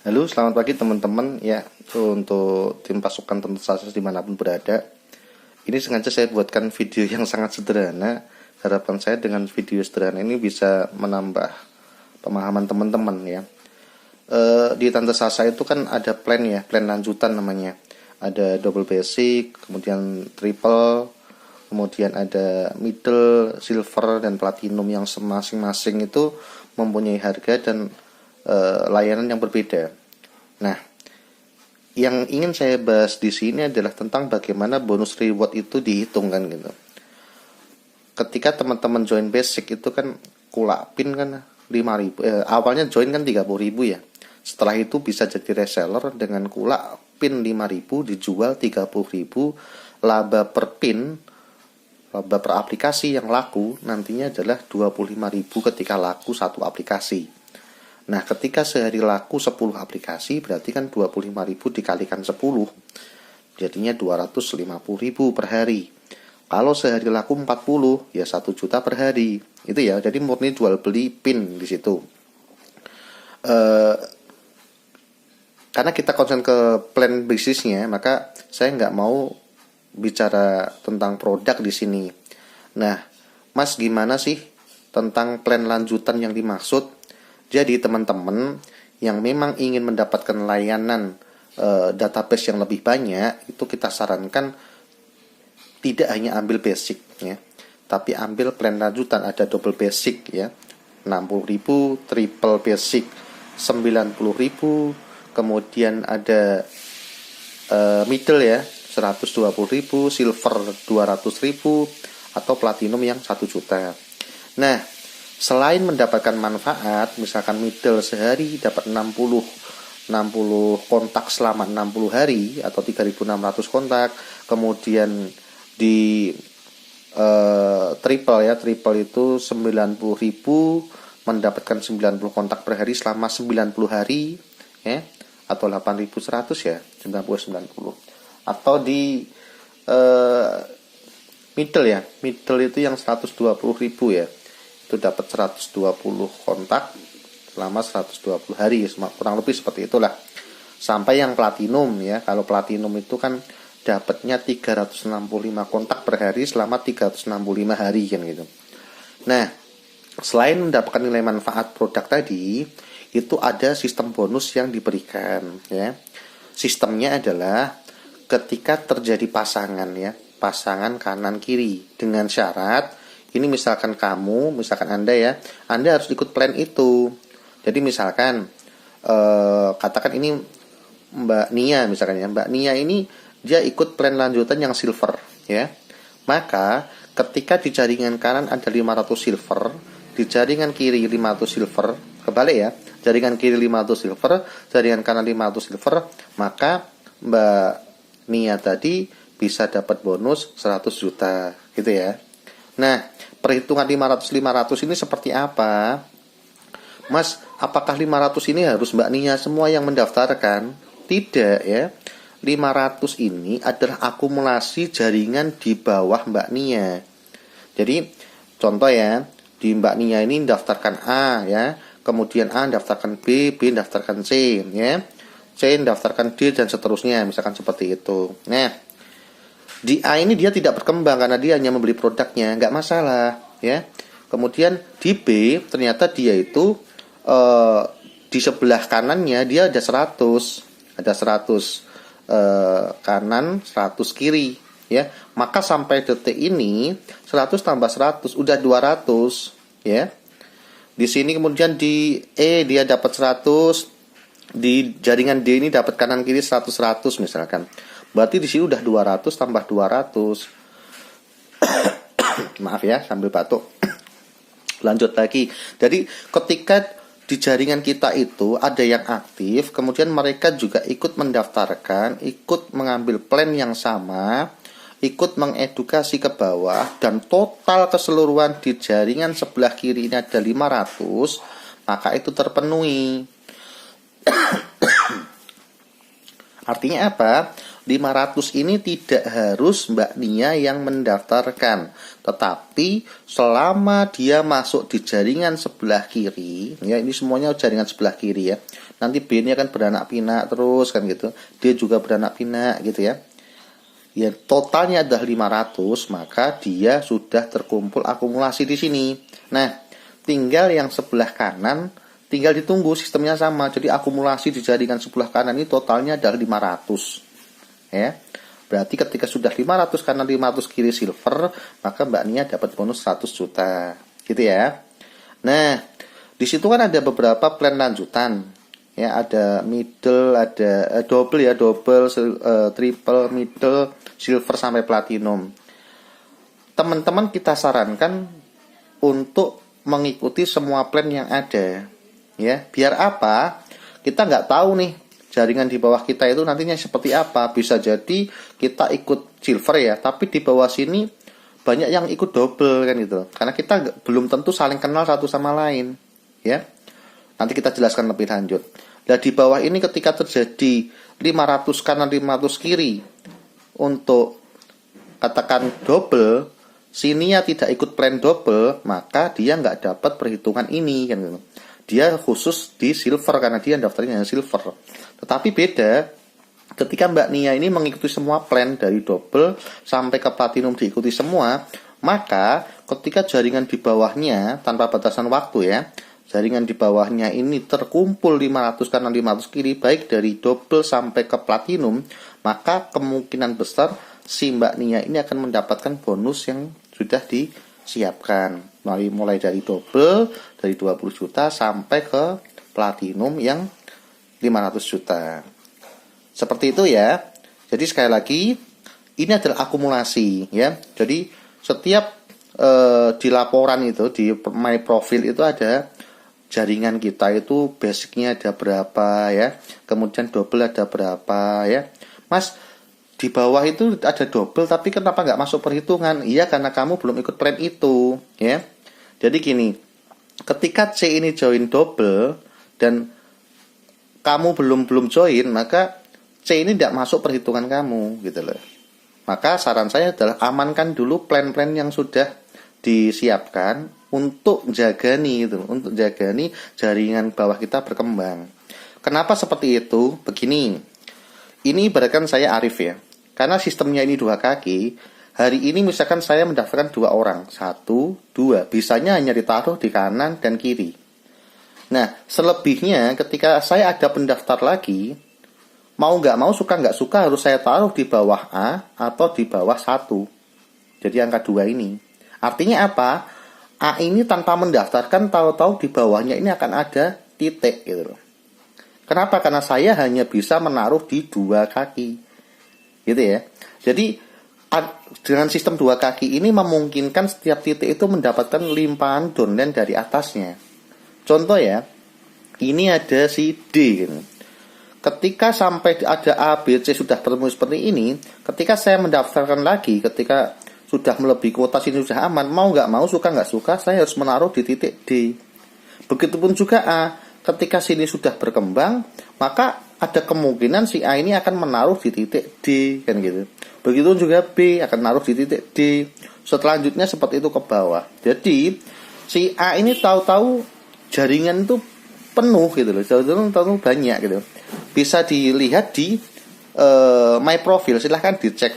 Halo, selamat pagi teman-teman ya. Untuk tim pasukan tentu saja dimanapun berada, ini sengaja saya buatkan video yang sangat sederhana. Harapan saya dengan video sederhana ini bisa menambah pemahaman teman-teman ya. Di Tante Sasa itu kan ada plan ya, plan lanjutan namanya. Ada double basic, kemudian triple, kemudian ada middle, silver, dan platinum yang masing-masing itu mempunyai harga dan layanan yang berbeda. Nah, yang ingin saya bahas di sini adalah tentang bagaimana bonus reward itu dihitung kan gitu. Ketika teman-teman join basic itu kan kulapin kan 5.000, awalnya join kan 30.000 ya. Setelah itu bisa jadi reseller dengan kulapin 5.000 dijual 30.000, laba per pin, laba per aplikasi yang laku nantinya adalah 25.000 ketika laku satu aplikasi. Nah, ketika sehari laku 10 aplikasi, berarti kan 25.000 dikalikan 10, jadinya 250.000 per hari. Kalau sehari laku 40, ya 1 juta per hari. Itu ya, jadi murni jual beli pin di situ. Karena kita konsen ke plan bisnisnya, maka saya nggak mau bicara tentang produk di sini. Nah, Mas gimana sih tentang plan lanjutan yang dimaksud? Jadi teman-teman yang memang ingin mendapatkan layanan database yang lebih banyak, itu kita sarankan tidak hanya ambil basic ya, tapi ambil plan lanjutan. Ada double basic ya, 60.000, triple basic 90.000, kemudian ada middle ya 120.000, silver 200.000, atau platinum yang 1 juta. Nah, selain mendapatkan manfaat, misalkan middle sehari dapat 60 kontak selama 60 hari atau 3.600 kontak, kemudian di triple ya, triple itu 90.000 mendapatkan 90 kontak per hari selama 90 hari ya, atau 8.100 ya, 90. Atau di middle ya, middle itu yang 120.000 ya, itu dapat 120 kontak selama 120 hari, kurang lebih seperti itulah. Sampai yang platinum ya, kalau platinum itu kan dapatnya 365 kontak per hari selama 365 hari kan gitu. Nah, selain mendapatkan nilai manfaat produk tadi, itu ada sistem bonus yang diberikan ya. Sistemnya adalah ketika terjadi pasangan ya, pasangan kanan kiri, dengan syarat ini misalkan Anda ya, Anda harus ikut plan itu. Jadi misalkan katakan ini Mbak Nia misalkan ya, Mbak Nia ini dia ikut plan lanjutan yang silver ya. Maka ketika di jaringan kanan ada 500 silver, di jaringan kiri 500 silver, kebalik ya, jaringan kiri 500 silver, jaringan kanan 500 silver, maka Mbak Nia tadi bisa dapat bonus 100 juta gitu ya. Nah, perhitungan 500 ini seperti apa? Mas, apakah 500 ini harus Mbak Nia semua yang mendaftarkan? Tidak ya. 500 ini adalah akumulasi jaringan di bawah Mbak Nia. Jadi, contoh ya, di Mbak Nia ini daftarkan A ya, kemudian A daftarkan B, B daftarkan C ya, C daftarkan D, dan seterusnya, misalkan seperti itu. Nah, di A ini dia tidak berkembang karena dia hanya membeli produknya, nggak masalah ya. Kemudian di B ternyata dia itu di sebelah kanannya dia ada 100 kanan, 100 kiri ya. Maka sampai detik ini 100 tambah 100 udah 200 ya. Di sini kemudian di E dia dapat 100, di jaringan D ini dapat kanan kiri 100 misalkan. Berarti di sini udah 200 tambah 200. Maaf ya, sambil batuk. Lanjut lagi. Jadi ketika di jaringan kita itu ada yang aktif, kemudian mereka juga ikut mendaftarkan, ikut mengambil plan yang sama, ikut mengedukasi ke bawah, dan total keseluruhan di jaringan sebelah kiri ini ada 500, maka itu terpenuhi. Artinya apa? 500 ini tidak harus Mbak Nia yang mendaftarkan, tetapi selama dia masuk di jaringan sebelah kiri, ya ini semuanya jaringan sebelah kiri ya. Nanti B ini akan beranak pinak terus kan gitu. Dia juga beranak pinak gitu ya. Ya totalnya adalah 500, maka dia sudah terkumpul akumulasi di sini. Nah, tinggal yang sebelah kanan tinggal ditunggu, sistemnya sama. Jadi akumulasi di jaringan sebelah kanan ini totalnya adalah 500. Ya. Berarti ketika sudah 500 kanan 500 kiri silver, maka Mbak Nia dapat bonus 100 juta. Gitu ya. Nah, di situ kan ada beberapa plan lanjutan. Ya, ada middle, ada double ya, double, triple, middle, silver sampai platinum. Teman-teman kita sarankan untuk mengikuti semua plan yang ada. Ya, biar apa? Kita nggak tahu nih jaringan di bawah kita itu nantinya seperti apa. Bisa jadi kita ikut silver ya, tapi di bawah sini banyak yang ikut double kan gitu. Karena kita belum tentu saling kenal satu sama lain, ya. Nanti kita jelaskan lebih lanjut. Nah, di bawah ini ketika terjadi 500 kanan 500 kiri untuk katakan double, sininya tidak ikut plan double, maka dia nggak dapat perhitungan ini kan gitu. Dia khusus di silver karena dia daftarnya silver. Tetapi beda ketika Mbak Nia ini mengikuti semua plan dari double sampai ke platinum diikuti semua, maka ketika jaringan di bawahnya tanpa batasan waktu ya, jaringan di bawahnya ini terkumpul 500 kanan 500 kiri baik dari double sampai ke platinum, maka kemungkinan besar si Mbak Nia ini akan mendapatkan bonus yang sudah disiapkan. Mulai dari double dari 20 juta sampai ke platinum yang 500 juta. Seperti itu ya. Jadi sekali lagi ini adalah akumulasi ya. Jadi setiap di laporan itu di my profile itu ada jaringan kita itu basicnya ada berapa ya. Kemudian double ada berapa ya. Mas, di bawah itu ada double tapi kenapa nggak masuk perhitungan? Iya, karena kamu belum ikut plan itu ya. Jadi gini, ketika C ini join double dan kamu belum join, maka C ini tidak masuk perhitungan kamu gitu loh. Maka saran saya adalah amankan dulu plan-plan yang sudah disiapkan untuk jaga nih gitu, untuk jaga nih jaringan bawah kita berkembang. Kenapa seperti itu? Begini. Ini ibaratkan saya Arif ya. Karena sistemnya ini 2 kaki, hari ini misalkan saya mendaftarkan 2 orang, 1, 2, bisanya hanya ditaruh di kanan dan kiri. Nah, selebihnya ketika saya ada pendaftar lagi, mau nggak mau, suka nggak suka harus saya taruh di bawah A atau di bawah 1. Jadi angka 2 ini. Artinya apa? A ini tanpa mendaftarkan tahu-tahu di bawahnya ini akan ada titik gitu loh. Kenapa? Karena saya hanya bisa menaruh di 2 kaki. Gitu ya. Jadi dengan sistem 2 kaki ini memungkinkan setiap titik itu mendapatkan limpahan downline dari atasnya. Contoh ya, ini ada si D. Ketika sampai ada A, B, C sudah bertemu seperti ini, ketika saya mendaftarkan lagi, ketika sudah melebihi kuota sini sudah aman, mau nggak mau, suka nggak suka, saya harus menaruh di titik D. Begitupun juga A, ketika sini sudah berkembang, maka ada kemungkinan si A ini akan menaruh di titik D kan gitu. Begitu juga B akan menaruh di titik D. Selanjutnya seperti itu ke bawah. Jadi si A ini tahu-tahu jaringan itu penuh gitu loh. Tahu-tahu banyak gitu. Bisa dilihat di my profile, silahkan dicek.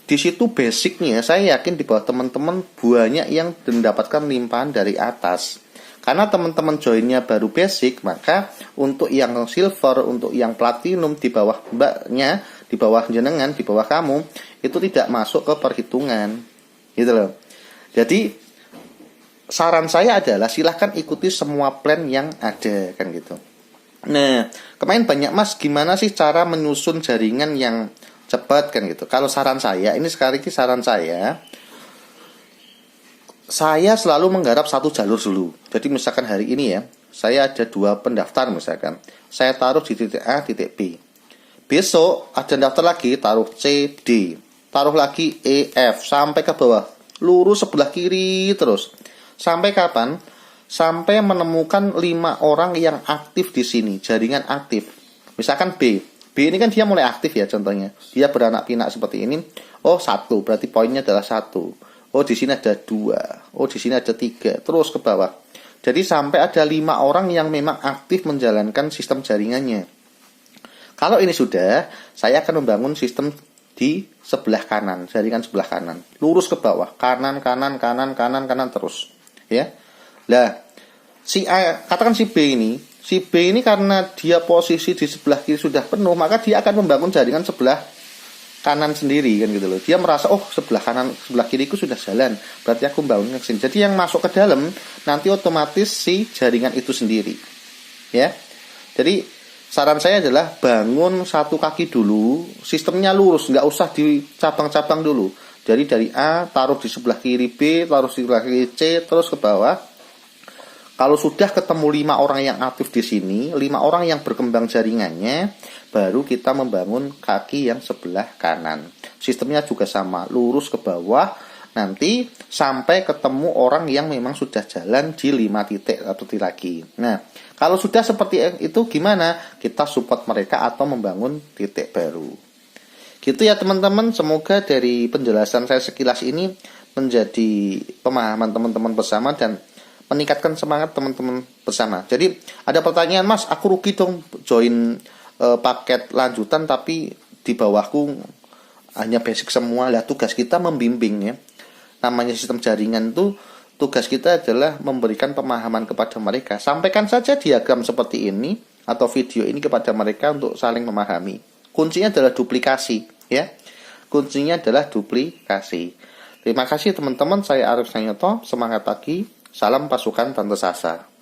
Di situ basicnya saya yakin di bawah teman-teman banyak yang mendapatkan limpahan dari atas. Karena teman-teman joinnya baru basic, maka untuk yang silver, untuk yang platinum di bawah mbaknya, di bawah jenengan, di bawah kamu, itu tidak masuk ke perhitungan. Gitu loh. Jadi saran saya adalah silahkan ikuti semua plan yang ada kan gitu. Nah, kemarin banyak Mas, gimana sih cara menyusun jaringan yang cepat kan gitu. Kalau saran saya, ini sekali lagi saran saya selalu menggarap satu jalur dulu. Jadi misalkan hari ini ya, saya ada 2 pendaftar misalkan. Saya taruh di titik A, titik B. Besok ada daftar lagi, taruh C, D. Taruh lagi E, F, sampai ke bawah. Lurus sebelah kiri terus. Sampai kapan? Sampai menemukan 5 orang yang aktif di sini, jaringan aktif. Misalkan B. B ini kan dia mulai aktif ya, contohnya. Dia beranak pinak seperti ini. Oh, 1, berarti poinnya adalah 1. Oh, di sini ada 2. Oh, di sini ada 3. Terus ke bawah. Jadi sampai ada 5 orang yang memang aktif menjalankan sistem jaringannya. Kalau ini sudah, saya akan membangun sistem di sebelah kanan, jaringan sebelah kanan. Lurus ke bawah, kanan, kanan, kanan, kanan, kanan terus. Ya. Nah, si A, katakan si B ini karena dia posisi di sebelah kiri sudah penuh, maka dia akan membangun jaringan sebelah kanan sendiri kan gitu loh. Dia merasa oh sebelah kanan sebelah kiriku sudah jalan, berarti aku membangun ke sini. Jadi yang masuk ke dalam nanti otomatis si jaringan itu sendiri. Ya. Jadi saran saya adalah bangun satu kaki dulu, sistemnya lurus, nggak usah dicabang-cabang dulu. Jadi dari A taruh di sebelah kiri B, taruh di sebelah kiri C, terus ke bawah. Kalau sudah ketemu 5 orang yang aktif di sini, 5 orang yang berkembang jaringannya, baru kita membangun kaki yang sebelah kanan. Sistemnya juga sama, lurus ke bawah, nanti sampai ketemu orang yang memang sudah jalan di 5 titik atau titik lagi. Nah, kalau sudah seperti itu gimana? Kita support mereka atau membangun titik baru. Gitu ya teman-teman, semoga dari penjelasan saya sekilas ini menjadi pemahaman teman-teman bersama dan meningkatkan semangat teman-teman bersama. Jadi ada pertanyaan, Mas, aku rugi dong join paket lanjutan tapi di bawahku hanya basic semua. Lah tugas kita membimbing ya. Namanya sistem jaringan itu tugas kita adalah memberikan pemahaman kepada mereka. Sampaikan saja diagram seperti ini atau video ini kepada mereka untuk saling memahami. Kuncinya adalah duplikasi ya. Kuncinya adalah duplikasi. Terima kasih teman-teman, saya Arif Sanyoto, semangat pagi. Salam pasukan Tante Sasa.